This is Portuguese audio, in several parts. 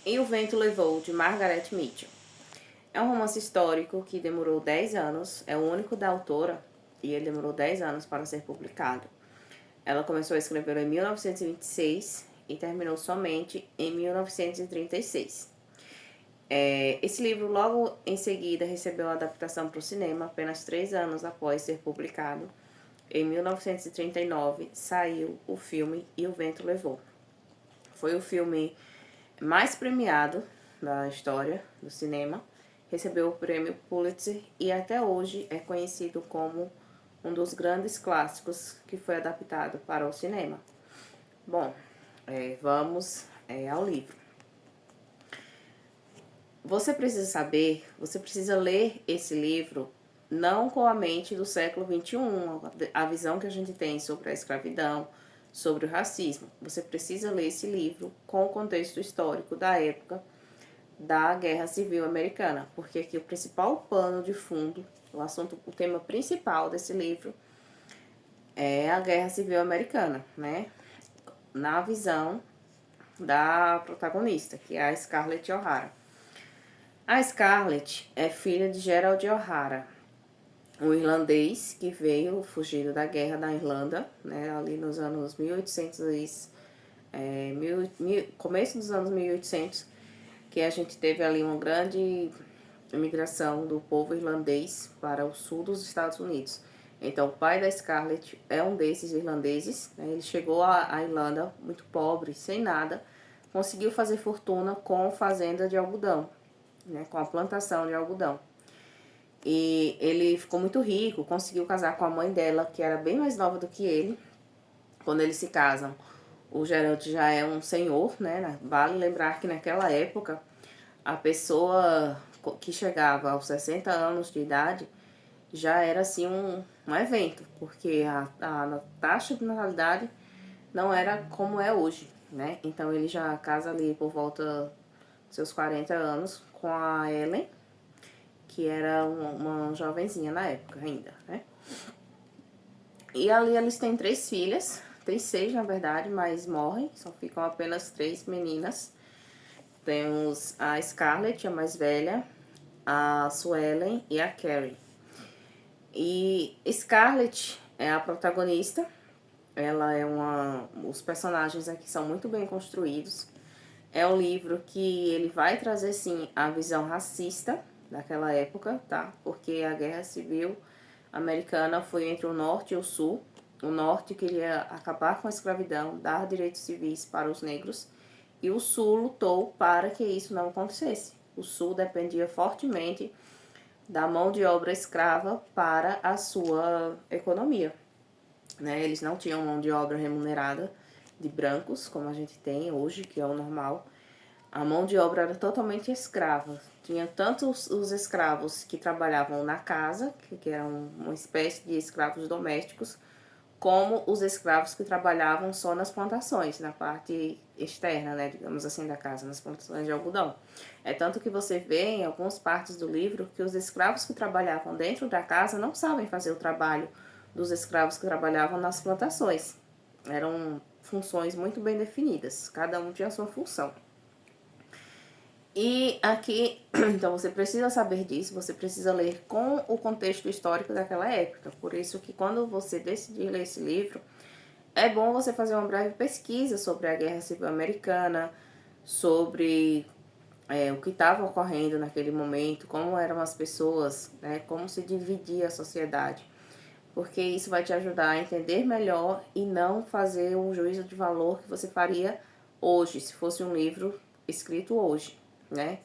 E o Vento Levou, de Margaret Mitchell. É um romance histórico que demorou 10 anos, é o único da autora, e ele demorou 10 anos para ser publicado. Ela começou a escrever em 1926 e terminou somente em 1936. Esse livro, logo em seguida, recebeu a adaptação para o cinema, apenas 3 anos após ser publicado. Em 1939, saiu o filme E o Vento Levou. Foi o filme mais premiado da história do cinema, recebeu o prêmio Pulitzer e até hoje é conhecido como um dos grandes clássicos que foi adaptado para o cinema. Bom, vamos ao livro. Você precisa ler esse livro não com a mente do século XXI, a visão que a gente tem sobre a escravidão, sobre o racismo. Você precisa ler esse livro com o contexto histórico da época da Guerra Civil Americana, porque aqui o principal pano de fundo, o tema principal desse livro é a Guerra Civil Americana, né? Na visão da protagonista, que é a Scarlett O'Hara. A Scarlett é filha de Gerald O'Hara, um irlandês que veio fugido da guerra da Irlanda, né, ali nos anos 1800, começo dos anos 1800, que a gente teve ali uma grande imigração do povo irlandês para o sul dos Estados Unidos. Então, o pai da Scarlett é um desses irlandeses, né, ele chegou à Irlanda muito pobre, sem nada, conseguiu fazer fortuna com fazenda de algodão, né, com a plantação de algodão. E ele ficou muito rico, conseguiu casar com a mãe dela, que era bem mais nova do que ele. Quando eles se casam, o Gerald já é um senhor, né? Vale lembrar que naquela época, a pessoa que chegava aos 60 anos de idade já era assim um evento, porque a taxa de natalidade não era como é hoje, né? Então ele já casa ali por volta dos seus 40 anos com a Ellen, que era uma jovenzinha na época ainda, né? E ali eles têm 3 filhas, tem 6 na verdade, mas morrem, só ficam apenas 3 meninas. Temos a Scarlett, a mais velha, a Suellen e a Carrie. E Scarlett é a protagonista, ela é os personagens aqui são muito bem construídos. É um livro que ele vai trazer, sim, a visão racista daquela época, tá? Porque a Guerra Civil Americana foi entre o Norte e o Sul. O Norte queria acabar com a escravidão, dar direitos civis para os negros, e o Sul lutou para que isso não acontecesse. O Sul dependia fortemente da mão de obra escrava para a sua economia, né? Eles não tinham mão de obra remunerada de brancos, como a gente tem hoje, que é o normal. A mão de obra era totalmente escrava. Tinha tanto os escravos que trabalhavam na casa, que eram uma espécie de escravos domésticos, como os escravos que trabalhavam só nas plantações, na parte externa, né, digamos assim, da casa, nas plantações de algodão. É tanto que você vê em algumas partes do livro que os escravos que trabalhavam dentro da casa não sabem fazer o trabalho dos escravos que trabalhavam nas plantações. Eram funções muito bem definidas, cada um tinha a sua função. E aqui, então você precisa saber disso, você precisa ler com o contexto histórico daquela época. Por isso que quando você decidir ler esse livro, é bom você fazer uma breve pesquisa sobre a Guerra Civil Americana, sobre o que estava ocorrendo naquele momento, como eram as pessoas, né, como se dividia a sociedade. Porque isso vai te ajudar a entender melhor e não fazer um juízo de valor que você faria hoje, se fosse um livro escrito hoje, né?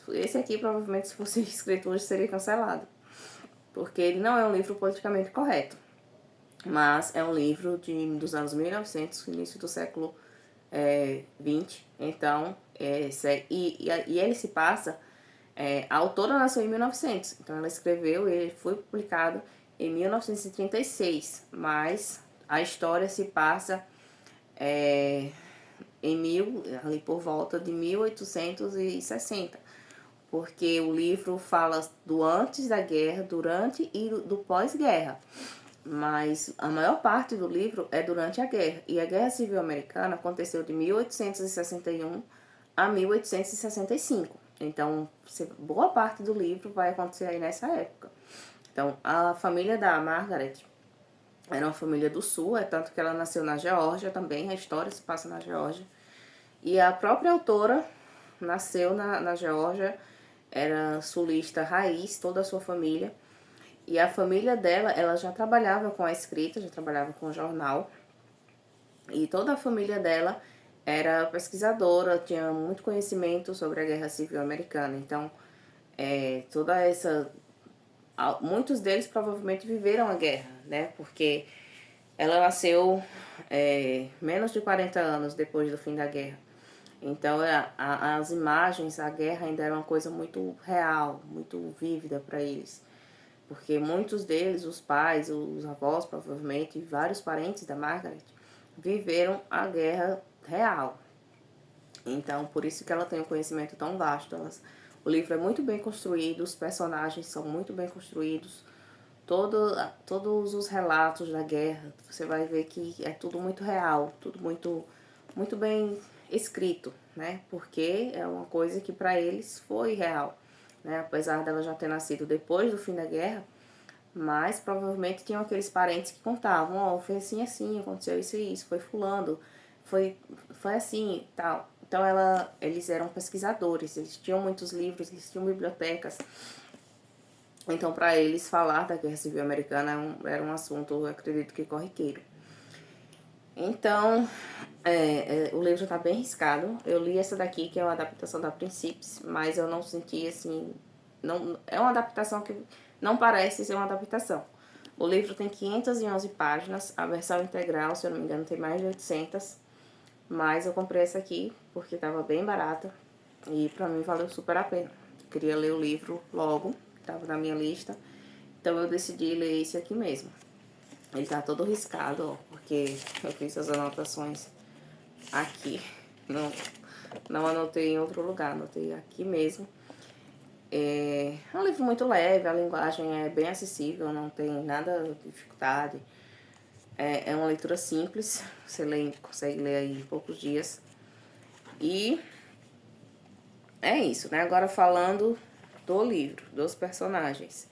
Esse aqui, provavelmente, se fosse escrito hoje, seria cancelado. Porque ele não é um livro politicamente correto. Mas é um livro dos anos 1900, início do século XX. Então, e ele se passa... a autora nasceu em 1900. Então, ela escreveu e ele foi publicado em 1936. Mas a história se passa... ali por volta de 1860, porque o livro fala do antes da guerra, durante e do pós-guerra, mas a maior parte do livro é durante a guerra, e a Guerra Civil Americana aconteceu de 1861 a 1865. Então, boa parte do livro vai acontecer aí nessa época. Então, a família da Margaret era uma família do sul, é tanto que ela nasceu na Geórgia também, a história se passa na Geórgia. E a própria autora nasceu na Geórgia, era sulista raiz, toda a sua família. E a família dela, ela já trabalhava com a escrita, já trabalhava com o jornal. E toda a família dela era pesquisadora, tinha muito conhecimento sobre a Guerra Civil Americana. Então, toda essa... Muitos deles provavelmente viveram a guerra, né? Porque ela nasceu menos de 40 anos depois do fim da guerra. Então, as imagens, a guerra ainda era uma coisa muito real, muito vívida para eles. Porque muitos deles, os pais, os avós, provavelmente, e vários parentes da Margaret, viveram a guerra real. Então, por isso que ela tem um conhecimento tão vasto. O livro é muito bem construído, os personagens são muito bem construídos. Todos os relatos da guerra, você vai ver que é tudo muito real, tudo muito bem escrito, né? Porque é uma coisa que para eles foi real, né? Apesar dela já ter nascido depois do fim da guerra, mas provavelmente tinham aqueles parentes que contavam, ó, foi assim, assim, aconteceu isso e isso, foi fulano, foi assim, tal. Então eles eram pesquisadores, eles tinham muitos livros, eles tinham bibliotecas. Então, para eles, falar da Guerra Civil Americana era um assunto, eu acredito que corriqueiro. Então, o livro está bem riscado. Eu li essa daqui, que é uma adaptação da Princípios, mas eu não senti, assim... Não, é uma adaptação que não parece ser uma adaptação. O livro tem 511 páginas, a versão integral, se eu não me engano, tem mais de 800. Mas eu comprei essa aqui, porque estava bem barata, e para mim valeu super a pena. Eu queria ler o livro logo, estava na minha lista, então eu decidi ler esse aqui mesmo. Ele tá todo riscado, ó, porque eu fiz as anotações aqui. Não anotei em outro lugar, anotei aqui mesmo. É um livro muito leve, a linguagem é bem acessível, não tem nada de dificuldade. É uma leitura simples, você consegue ler aí em poucos dias. E é isso, né? Agora falando do livro, dos personagens.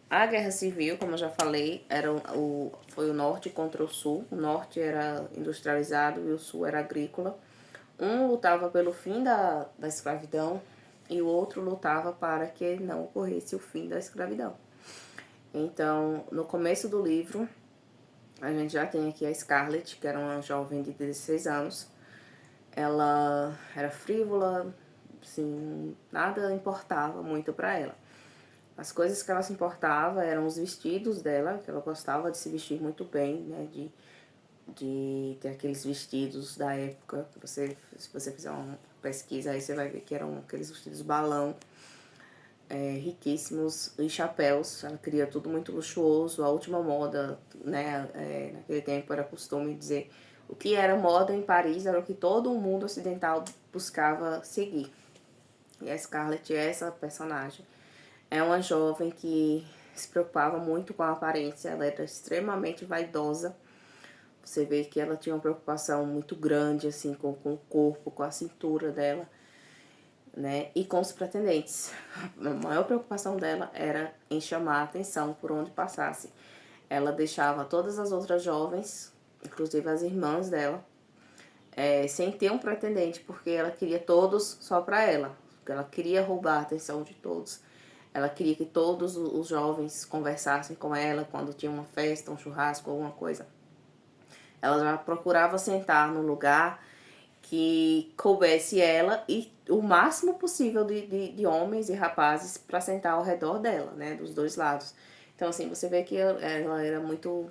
A Guerra Civil, como eu já falei, foi o norte contra o sul. O norte era industrializado e o sul era agrícola. Um lutava pelo fim da escravidão e o outro lutava para que não ocorresse o fim da escravidão. Então, no começo do livro, a gente já tem aqui a Scarlett, que era uma jovem de 16 anos. Ela era frívola, assim, nada importava muito para ela. As coisas que ela se importava eram os vestidos dela, que ela gostava de se vestir muito bem, né? De ter aqueles vestidos da época, que se você fizer uma pesquisa aí, você vai ver que eram aqueles vestidos balão, riquíssimos, e chapéus. Ela queria tudo muito luxuoso, a última moda, né? Naquele tempo era costume dizer o que era moda em Paris era o que todo o mundo ocidental buscava seguir. E a Scarlett é essa personagem. É uma jovem que se preocupava muito com a aparência, ela era extremamente vaidosa. Você vê que ela tinha uma preocupação muito grande, assim, com o corpo, com a cintura dela, né? E com os pretendentes. A maior preocupação dela era em chamar a atenção por onde passasse. Ela deixava todas as outras jovens, inclusive as irmãs dela, sem ter um pretendente, porque ela queria todos só para ela. Ela queria roubar a atenção de todos. Ela queria que todos os jovens conversassem com ela quando tinha uma festa, um churrasco, alguma coisa. Ela já procurava sentar no lugar que coubesse ela e o máximo possível de homens e rapazes para sentar ao redor dela, né, dos dois lados. Então, assim, você vê que ela era muito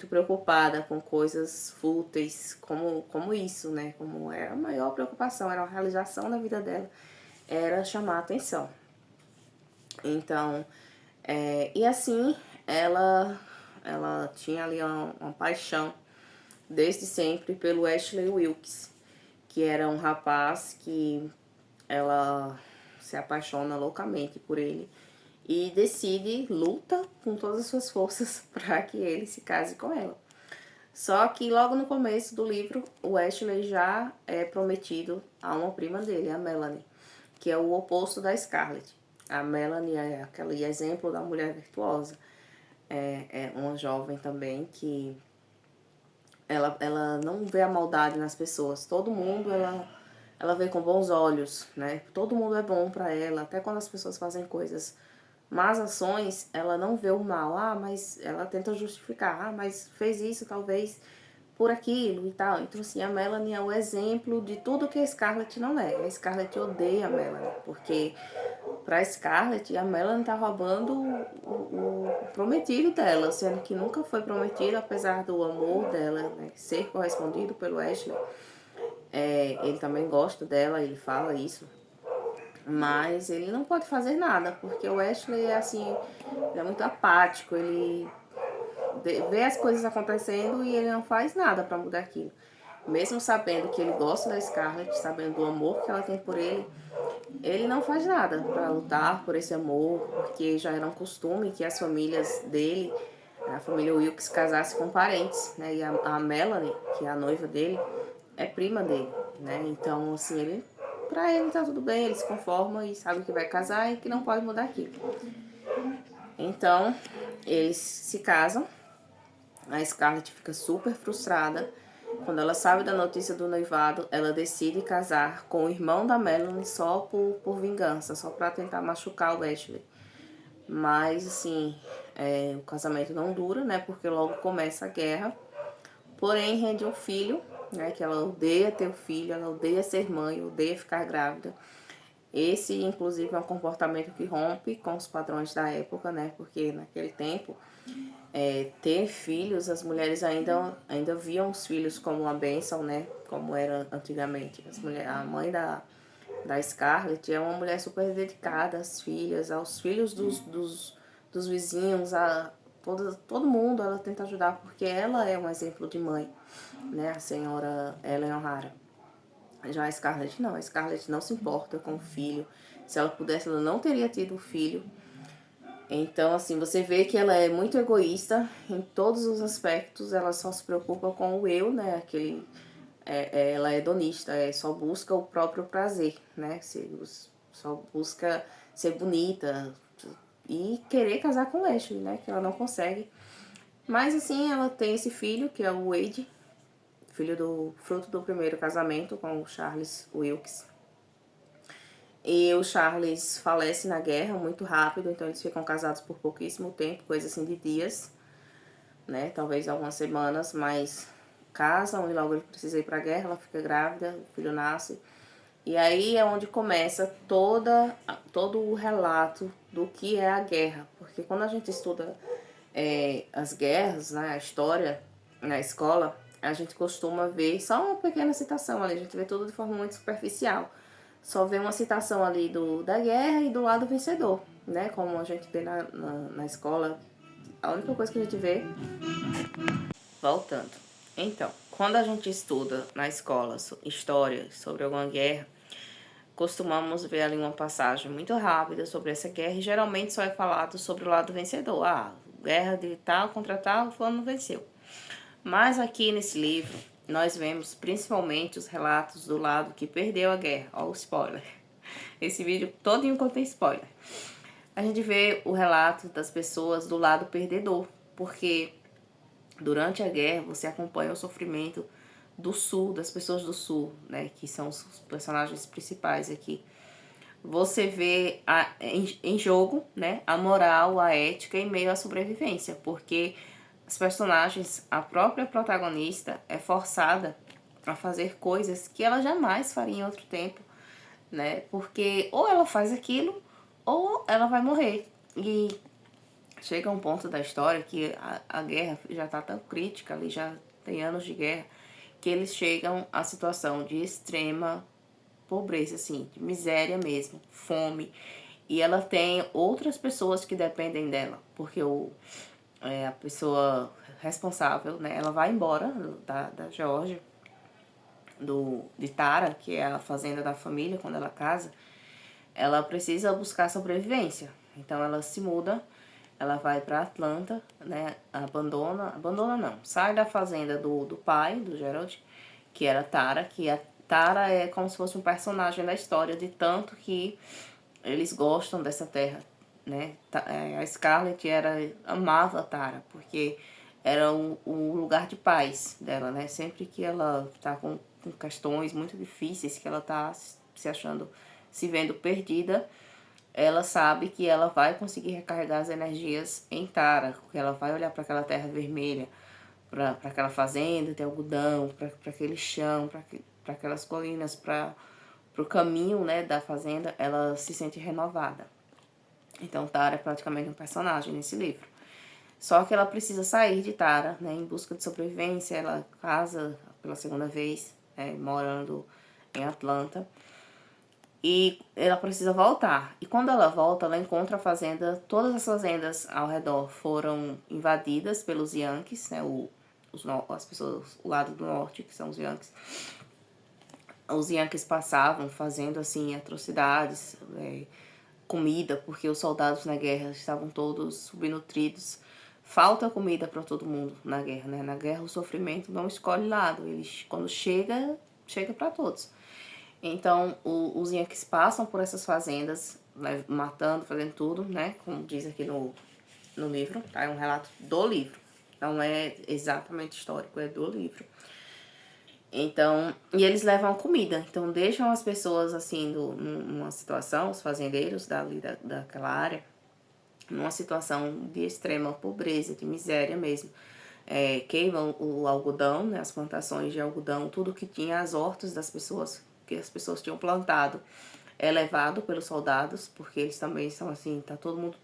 preocupada com coisas fúteis, como isso, né, como era a maior preocupação, era a realização da vida dela, era chamar a atenção. Então, e assim, ela tinha ali uma paixão desde sempre pelo Ashley Wilkes, que era um rapaz que ela se apaixona loucamente por ele e luta com todas as suas forças para que ele se case com ela. Só que logo no começo do livro, o Ashley já é prometido a uma prima dele, a Melanie, que é o oposto da Scarlett. A Melanie é aquele exemplo da mulher virtuosa. É uma jovem também que ela não vê a maldade nas pessoas. Todo mundo ela vê com bons olhos, né? Todo mundo é bom para ela, até quando as pessoas fazem coisas más ações, ela não vê o mal. Ah, mas ela tenta justificar. Ah, mas fez isso talvez por aquilo e tal. Então, assim, a Melanie é o exemplo de tudo que a Scarlett não é. A Scarlett odeia a Melanie, porque pra Scarlett, a Melanie tá roubando o prometido dela, sendo que nunca foi prometido, apesar do amor dela, né, ser correspondido pelo Ashley. Ele também gosta dela, ele fala isso. Mas ele não pode fazer nada, porque o Ashley é assim, ele é muito apático, ele vê as coisas acontecendo e ele não faz nada para mudar aquilo. Mesmo sabendo que ele gosta da Scarlett, sabendo do amor que ela tem por ele não faz nada para lutar por esse amor, porque já era um costume que as famílias dele, a família Wilkes, casasse com parentes, né? E a Melanie, que é a noiva dele, é prima dele, né? Então, assim, pra ele tá tudo bem, ele se conforma e sabe que vai casar e que não pode mudar aquilo. Então, eles se casam, a Scarlett fica super frustrada. Quando ela sabe da notícia do noivado, ela decide casar com o irmão da Melanie só por vingança, só pra tentar machucar o Ashley. Mas, assim, o casamento não dura, né? Porque logo começa a guerra. Porém, rende um filho, né? Que ela odeia ter o filho, ela odeia ser mãe, odeia ficar grávida. Esse, inclusive, é um comportamento que rompe com os padrões da época, né? Porque naquele tempo, ter filhos, as mulheres ainda viam os filhos como uma bênção, né? Como era antigamente. A mãe da Scarlett é uma mulher super dedicada às filhas, aos filhos dos vizinhos, a todo mundo ela tenta ajudar, porque ela é um exemplo de mãe, né? A senhora Ellen O'Hara. Já a Scarlett não, a Scarlett não se importa com o filho. Se ela pudesse, ela não teria tido o filho. Então, assim, você vê que ela é muito egoísta em todos os aspectos, ela só se preocupa com o eu, né? Ela é hedonista, só busca o próprio prazer, né? Só busca ser bonita e querer casar com o Ashley, né? Que ela não consegue. Mas, assim, ela tem esse filho, que é o Wade, filho do fruto do primeiro casamento com o Charles Wilkes. E o Charles falece na guerra muito rápido, então eles ficam casados por pouquíssimo tempo, coisa assim de dias, né? Talvez algumas semanas, mas casam e logo ele precisa ir pra guerra, ela fica grávida, o filho nasce. E aí é onde começa todo o relato do que é a guerra. Porque quando a gente estuda as guerras, né, a história na escola, a gente costuma ver só uma pequena citação ali, a gente vê tudo de forma muito superficial. Só vê uma citação ali da guerra e do lado vencedor, né? Como a gente vê na escola, a única coisa que a gente vê. Voltando. Então, quando a gente estuda na escola história sobre alguma guerra, costumamos ver ali uma passagem muito rápida sobre essa guerra e geralmente só é falado sobre o lado vencedor. Ah, guerra de tal contra tal, o fulano venceu. Mas aqui nesse livro, nós vemos principalmente os relatos do lado que perdeu a guerra. Ó o spoiler. Esse vídeo todinho contém spoiler. A gente vê o relato das pessoas do lado perdedor, porque durante a guerra você acompanha o sofrimento do sul, das pessoas do sul, né, que são os personagens principais aqui. Você vê em jogo, né, a moral, a ética em meio à sobrevivência, porque os personagens, a própria protagonista é forçada a fazer coisas que ela jamais faria em outro tempo, né? Porque ou ela faz aquilo ou ela vai morrer. E chega um ponto da história que a guerra já tá tão crítica, ali já tem anos de guerra, que eles chegam à situação de extrema pobreza, assim, de miséria mesmo, fome. E ela tem outras pessoas que dependem dela, porque a pessoa responsável, né, ela vai embora da Geórgia, de Tara, que é a fazenda da família, quando ela casa, ela precisa buscar sobrevivência. Então ela se muda ela vai para Atlanta, né? Abandona não, sai da fazenda do pai, do Gerald, que era Tara, que a Tara é como se fosse um personagem da história, de tanto que eles gostam dessa terra, né? A Scarlett amava a Tara, porque era o lugar de paz dela, né? Sempre que ela tá com questões muito difíceis, que ela tá se vendo perdida, ela sabe que ela vai conseguir recarregar as energias em Tara, porque ela vai olhar para aquela terra vermelha, para aquela fazenda de algodão, para aquele chão, para aquelas colinas, para o caminho, né, da fazenda, ela se sente renovada. Então Tara é praticamente um personagem nesse livro. Só que ela precisa sair de Tara, né, em busca de sobrevivência. Ela casa pela segunda vez, morando em Atlanta. E ela precisa voltar. E quando ela volta, ela encontra a fazenda. Todas as fazendas ao redor foram invadidas pelos Yankees, né? As pessoas, o lado do norte, que são os Yankees. Os Yankees passavam fazendo, assim, atrocidades, comida, porque os soldados na guerra estavam todos subnutridos. Falta comida para todo mundo na guerra, né? Na guerra o sofrimento não escolhe lado. Quando chega para todos. Então, os Yankees passam por essas fazendas, né, matando, fazendo tudo, né? Como diz aqui no livro, tá? É um relato do livro. Não é exatamente histórico, é do livro. Então, e eles levam comida. Então, deixam as pessoas, assim, numa situação, os fazendeiros daquela área, numa situação de extrema pobreza, de miséria mesmo. Queimam o algodão, né, as plantações de algodão, tudo que tinha as hortas das pessoas, que as pessoas tinham plantado, é levado pelos soldados, porque eles também são assim, tá todo mundo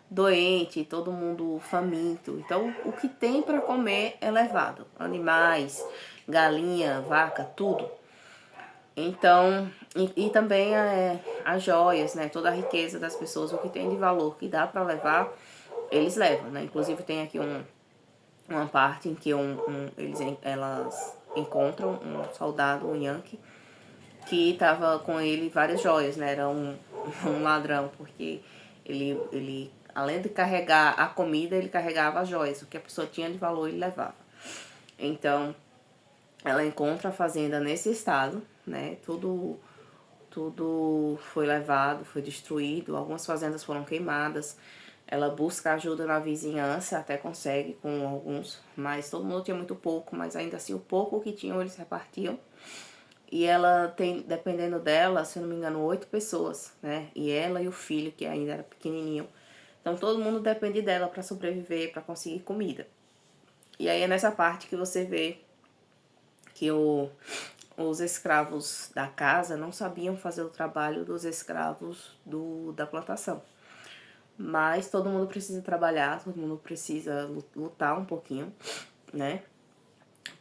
doente, todo mundo faminto. Então, o que tem para comer é levado. Animais, galinha, vaca, tudo. Então, e também as joias, né? Toda a riqueza das pessoas, o que tem de valor que dá para levar, eles levam, né? Inclusive tem aqui uma parte em que elas encontram um soldado, um Yankee, que estava com ele várias joias, né? Era um ladrão, porque ele, além de carregar a comida, ele carregava as joias. O que a pessoa tinha de valor, ele levava. Então, ela encontra a fazenda nesse estado, né? Tudo foi levado, foi destruído. Algumas fazendas foram queimadas. Ela busca ajuda na vizinhança, até consegue com alguns, mas todo mundo tinha muito pouco, mas ainda assim o pouco que tinham eles repartiam. E ela tem, dependendo dela, se eu não me engano, 8 pessoas, né? E ela e o filho, que ainda era pequenininho. Então todo mundo depende dela para sobreviver, para conseguir comida. E aí é nessa parte que você vê que os escravos da casa não sabiam fazer o trabalho dos escravos da plantação. Mas todo mundo precisa trabalhar, todo mundo precisa lutar um pouquinho, né?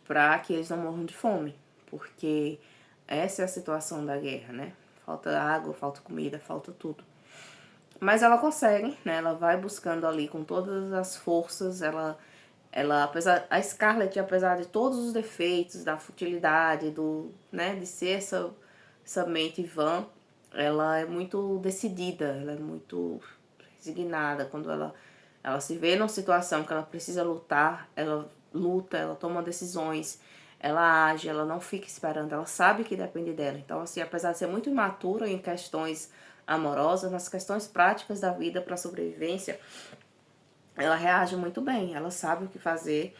Para que eles não morram de fome. Porque essa é a situação da guerra, né? Falta água, falta comida, falta tudo. Mas ela consegue, né? Ela vai buscando ali com todas as forças. A Scarlett, apesar de todos os defeitos, da futilidade, né? De ser essa mente vã, ela é muito decidida, ela é muito resignada. Quando ela se vê numa situação que ela precisa lutar, ela luta, ela toma decisões, ela age, ela não fica esperando, ela sabe que depende dela. Então, assim, apesar de ser muito imatura em questões amorosas, nas questões práticas da vida para sobrevivência, ela reage muito bem, ela sabe o que fazer.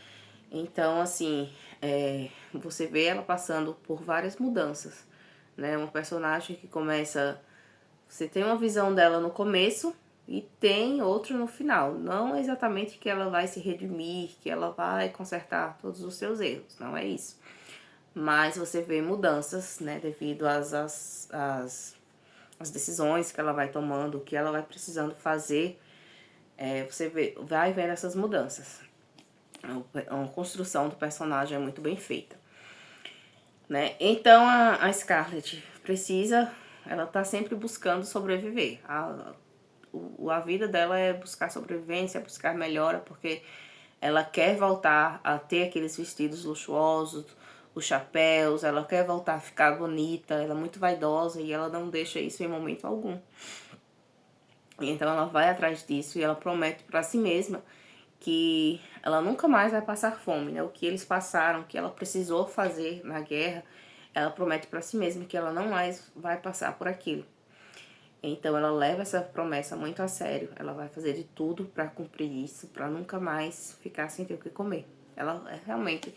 Então, assim, você vê ela passando por várias mudanças, né? Uma personagem que começa... Você tem uma visão dela no começo e tem outra no final. Não exatamente que ela vai se redimir, que ela vai consertar todos os seus erros, não é isso. Mas você vê mudanças, né, devido às decisões que ela vai tomando, o que ela vai precisando fazer. Vai vendo essas mudanças. A construção do personagem é muito bem feita, né? Então a Scarlett precisa, ela tá sempre buscando sobreviver. A vida dela é buscar sobrevivência, é buscar melhora, porque ela quer voltar a ter aqueles vestidos luxuosos, os chapéus, ela quer voltar a ficar bonita, ela é muito vaidosa e ela não deixa isso em momento algum. Então ela vai atrás disso e ela promete para si mesma que ela nunca mais vai passar fome, né? O que eles passaram, o que ela precisou fazer na guerra, ela promete para si mesma que ela não mais vai passar por aquilo. Então ela leva essa promessa muito a sério. Ela vai fazer de tudo para cumprir isso, para nunca mais ficar sem ter o que comer. Ela realmente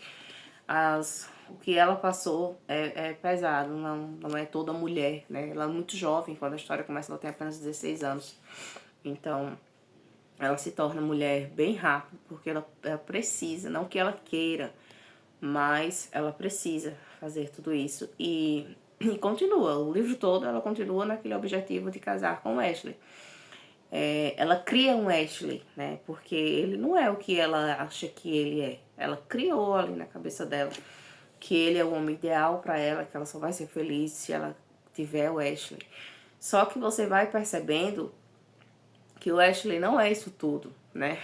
o que ela passou é pesado, não é toda mulher, né? Ela é muito jovem, quando a história começa ela tem apenas 16 anos. Então ela se torna mulher bem rápido, porque ela precisa, não que ela queira, mas ela precisa fazer tudo isso. E continua, o livro todo ela continua naquele objetivo de casar com o Ashley. Ela cria um Ashley, né? Porque ele não é o que ela acha que ele é. Ela criou ali na cabeça dela que ele é o homem ideal para ela, que ela só vai ser feliz se ela tiver o Ashley. Só que você vai percebendo que o Ashley não é isso tudo, né?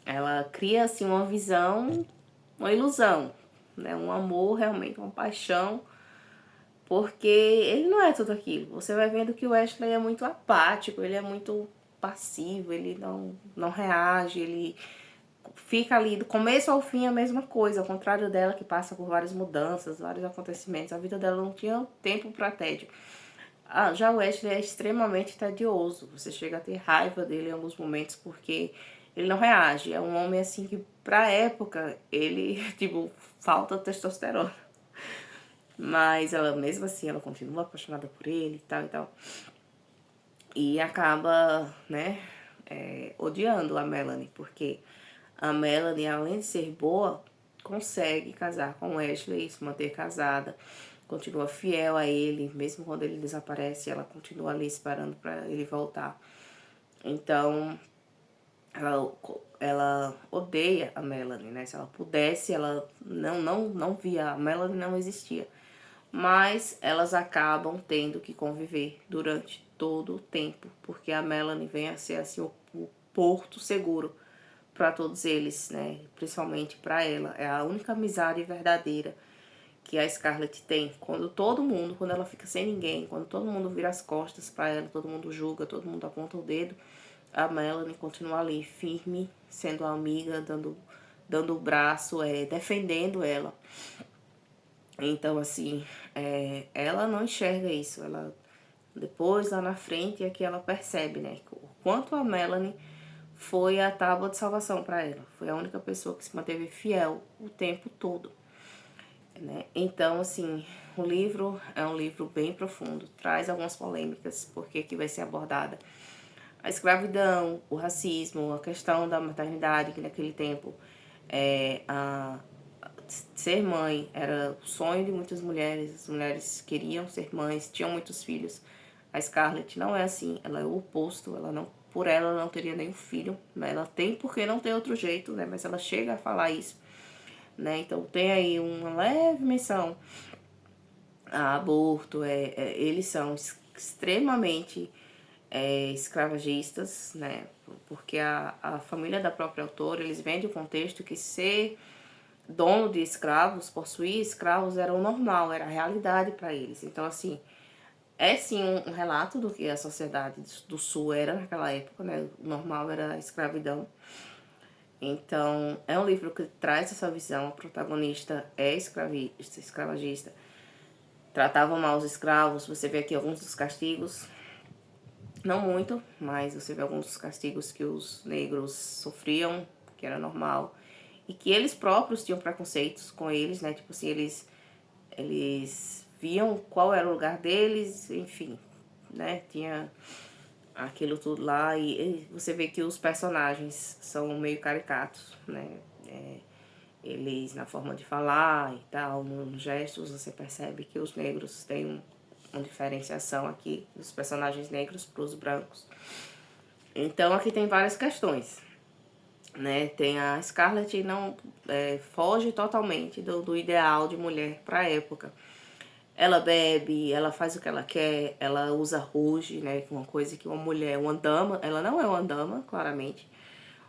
Ela cria assim uma visão, uma ilusão, né? Um amor realmente, uma paixão, porque ele não é tudo aquilo. Você vai vendo que o Ashley é muito apático, ele é muito passivo, ele não reage, ele fica ali do começo ao fim a mesma coisa, ao contrário dela que passa por várias mudanças, vários acontecimentos. A vida dela não tinha tempo para tédio. Já o Ashley é extremamente tedioso. Você chega a ter raiva dele em alguns momentos porque ele não reage. É um homem assim que, pra época, ele, tipo, falta testosterona. Mas ela, mesmo assim, ela continua apaixonada por ele e tal e tal. E acaba, né, odiando a Melanie, porque a Melanie, além de ser boa, consegue casar com o Ashley, se manter casada, continua fiel a ele, mesmo quando ele desaparece, ela continua ali esperando para ele voltar. Então, ela odeia a Melanie, né? Se ela pudesse, ela não via, a Melanie não existia. Mas elas acabam tendo que conviver durante todo o tempo, porque a Melanie vem a ser assim o porto seguro para todos eles, né? Principalmente para ela. É a única amizade verdadeira que a Scarlett tem. Quando ela fica sem ninguém, quando todo mundo vira as costas para ela, todo mundo julga, todo mundo aponta o dedo, a Melanie continua ali, firme, sendo amiga, dando o braço, defendendo ela. Então, assim, ela não enxerga isso. Ela, depois, lá na frente, é que ela percebe, né? O quanto a Melanie foi a tábua de salvação para ela. Foi a única pessoa que se manteve fiel o tempo todo, né? Então, assim, o livro é um livro bem profundo, traz algumas polêmicas, porque que vai ser abordada a escravidão, o racismo, a questão da maternidade, que naquele tempo ser mãe era o sonho de muitas mulheres, as mulheres queriam ser mães, tinham muitos filhos. A Scarlett não é assim, ela é o oposto, por ela não teria nenhum filho, né? Ela tem porque não tem outro jeito, né? Mas ela chega a falar isso, né? Então tem aí uma leve menção a aborto, eles são extremamente escravagistas, né? Porque a família da própria autora, eles vêm de um contexto que ser dono de escravos, possuir escravos era o normal, era a realidade para eles. Então, assim, é sim um relato do que a sociedade do sul era naquela época, né? O normal era a escravidão. Então, é um livro que traz essa visão. A protagonista é escravagista. Tratava mal os escravos. Você vê aqui alguns dos castigos. Não muito, mas você vê alguns dos castigos que os negros sofriam, que era normal. E que eles próprios tinham preconceitos com eles, né? Tipo assim, eles viam qual era o lugar deles, enfim, né? Tinha aquilo tudo lá e você vê que os personagens são meio caricatos, né? Eles, na forma de falar e tal, nos gestos, você percebe que os negros têm uma diferenciação aqui dos personagens negros para os brancos. Então aqui tem várias questões, né? Tem a Scarlett não foge totalmente do ideal de mulher para a época. Ela bebe, ela faz o que ela quer, ela usa rouge, né? Uma coisa que uma mulher, uma dama, ela não é uma dama, claramente.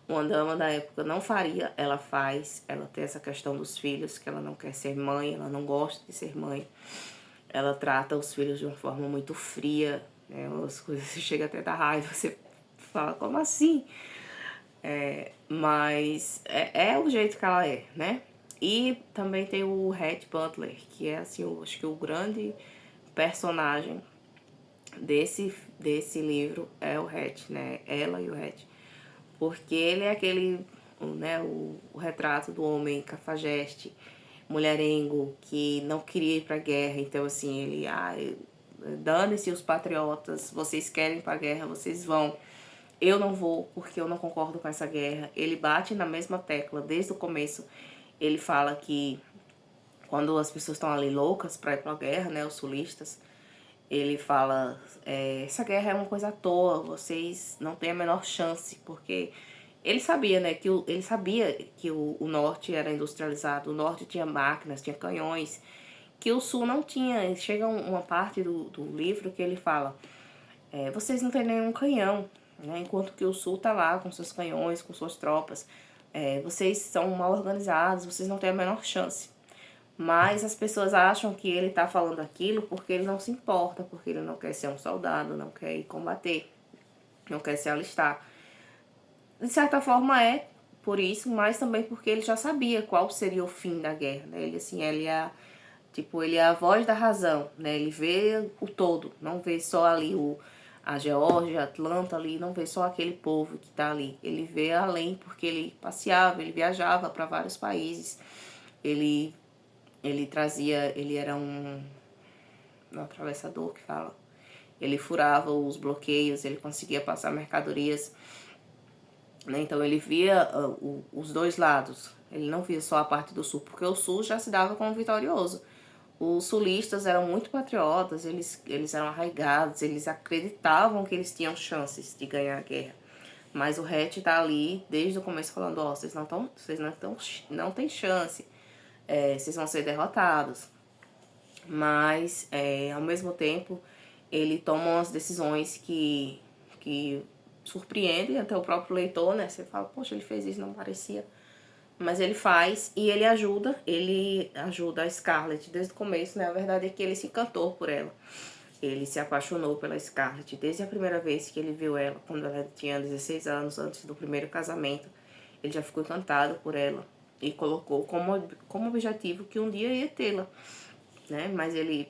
Uma dama da época não faria, ela faz. Ela tem essa questão dos filhos, que ela não quer ser mãe, ela não gosta de ser mãe. Ela trata os filhos de uma forma muito fria, né? As coisas chega até dar raiva, você fala, como assim? Mas é o jeito que ela é, né? E também tem o Rhett Butler, que é assim, acho que o grande personagem desse livro é o Rhett, né? Ela e o Rhett. Porque ele é aquele, né, o retrato do homem cafajeste, mulherengo, que não queria ir pra guerra. Então, assim, ele, dane-se os patriotas, vocês querem ir pra guerra, vocês vão. Eu não vou porque eu não concordo com essa guerra. Ele bate na mesma tecla desde o começo. Ele fala que quando as pessoas estão ali loucas pra ir pra guerra, né, os sulistas, ele fala, essa guerra é uma coisa à toa, vocês não têm a menor chance, porque ele sabia, né, ele sabia que o norte era industrializado, o norte tinha máquinas, tinha canhões, que o sul não tinha. Chega uma parte do livro que ele fala, vocês não têm nenhum canhão, né, enquanto que o sul tá lá com seus canhões, com suas tropas, vocês são mal organizados, vocês não têm a menor chance. Mas as pessoas acham que ele tá falando aquilo porque ele não se importa, porque ele não quer ser um soldado, não quer ir combater, não quer se alistar. De certa forma é por isso, mas também porque ele já sabia qual seria o fim da guerra, né? Ele, assim, ele é a voz da razão, né? Ele vê o todo, não vê só ali a Geórgia, a Atlanta ali, não vê só aquele povo que tá ali. Ele vê além porque ele passeava, ele viajava para vários países. Ele ele era um atravessador que fala. Ele furava os bloqueios, ele conseguia passar mercadorias, né? Então ele via os dois lados. Ele não via só a parte do sul, porque o sul já se dava como vitorioso. Os sulistas eram muito patriotas, eles eram arraigados, eles acreditavam que eles tinham chances de ganhar a guerra. Mas o Hatch tá ali desde o começo falando, vocês não tem chance, vocês vão ser derrotados. Mas, ao mesmo tempo, ele toma umas decisões que surpreendem até o próprio leitor, né? Você fala, poxa, ele fez isso, não parecia. Mas ele faz e ele ajuda a Scarlett desde o começo, né? A verdade é que ele se encantou por ela. Ele se apaixonou pela Scarlett desde a primeira vez que ele viu ela, quando ela tinha 16 anos, antes do primeiro casamento. Ele já ficou encantado por ela e colocou como objetivo que um dia ia tê-la, né? Mas ele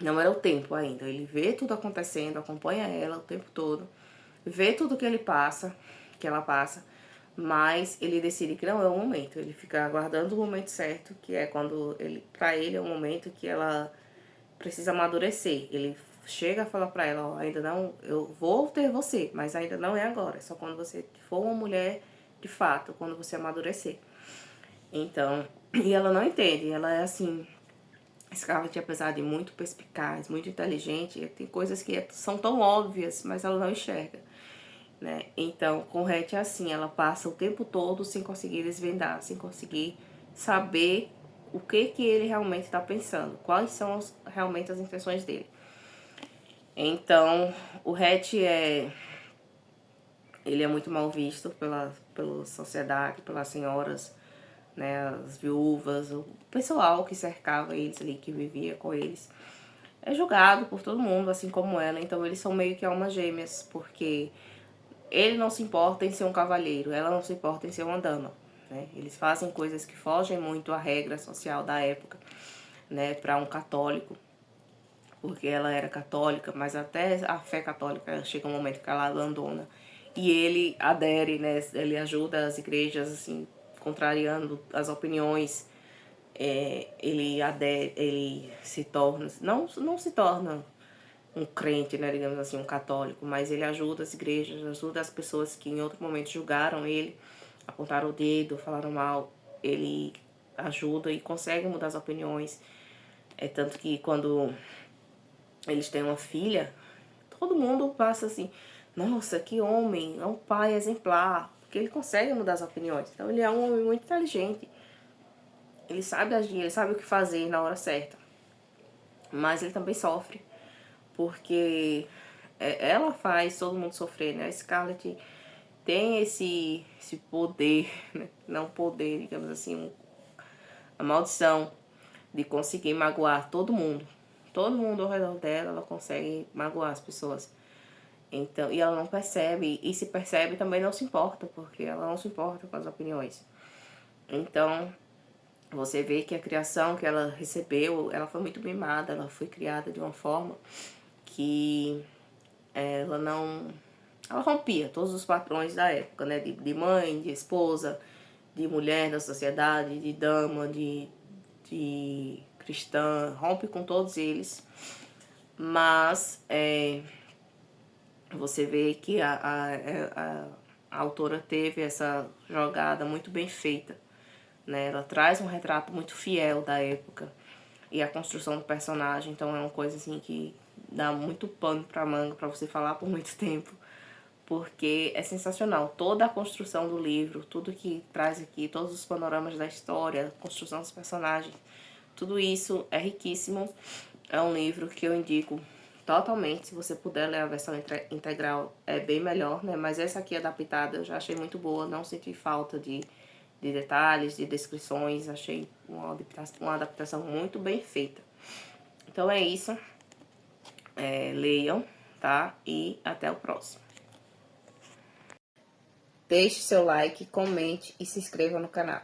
não era o tempo ainda. Ele vê tudo acontecendo, acompanha ela o tempo todo, vê tudo que ela passa, mas ele decide que não é o momento. Ele fica aguardando o momento certo, que é quando para ele é o momento que ela precisa amadurecer. Ele chega a falar pra ela, ó, ainda não, eu vou ter você, mas ainda não é agora, é só quando você for uma mulher de fato, quando você amadurecer. Então, e ela não entende, ela é assim, Scarlett, apesar de muito perspicaz, muito inteligente, tem coisas que são tão óbvias, mas ela não enxerga, né? Então, com Hatch é assim, ela passa o tempo todo sem conseguir desvendar, sem conseguir saber o que ele realmente está pensando, quais são realmente as intenções dele. Então, o Hatch ele é muito mal visto pela sociedade, pelas senhoras, né, as viúvas, o pessoal que cercava eles ali, que vivia com eles. É julgado por todo mundo, assim como ela. Então eles são meio que almas gêmeas, porque ele não se importa em ser um cavalheiro, ela não se importa em ser uma dama, né? Eles fazem coisas que fogem muito à regra social da época, né, para um católico, porque ela era católica, mas até a fé católica chega um momento que ela abandona. E ele adere, né? Ele ajuda as igrejas, assim, contrariando as opiniões. Ele se torna, não se torna um crente, né, digamos assim, um católico, mas ele ajuda as igrejas, ajuda as pessoas que em outro momento julgaram ele, apontaram o dedo, falaram mal. Ele ajuda e consegue mudar as opiniões. É tanto que quando eles têm uma filha, todo mundo passa assim, nossa, que homem, é um pai exemplar, porque ele consegue mudar as opiniões. Então ele é um homem muito inteligente. Ele sabe agir, ele sabe o que fazer na hora certa. Mas ele também sofre, porque ela faz todo mundo sofrer, né? A Scarlett tem esse poder, né? Não poder, digamos assim, a maldição de conseguir magoar todo mundo. todo mundo ao redor dela, ela consegue magoar as pessoas. Então, e ela não percebe, e se percebe também não se importa, porque ela não se importa com as opiniões. Então, você vê que a criação que ela recebeu, ela foi muito mimada, ela foi criada de uma forma que ela não... Ela rompia todos os padrões da época, né? De mãe, de esposa, de mulher da sociedade, de dama, de cristã, rompe com todos eles. Mas você vê que a autora teve essa jogada muito bem feita, né? Ela traz um retrato muito fiel da época e a construção do personagem, então é uma coisa assim que dá muito pano pra manga pra você falar por muito tempo, porque é sensacional. Toda a construção do livro, tudo que traz aqui, todos os panoramas da história, a construção dos personagens, tudo isso é riquíssimo. É um livro que eu indico totalmente. Se você puder ler a versão integral, é bem melhor, né? Mas essa aqui adaptada eu já achei muito boa, não senti falta de detalhes, de descrições. Achei uma adaptação muito bem feita. Então é isso. Leiam, tá? E até o próximo. Deixe seu like, comente e se inscreva no canal.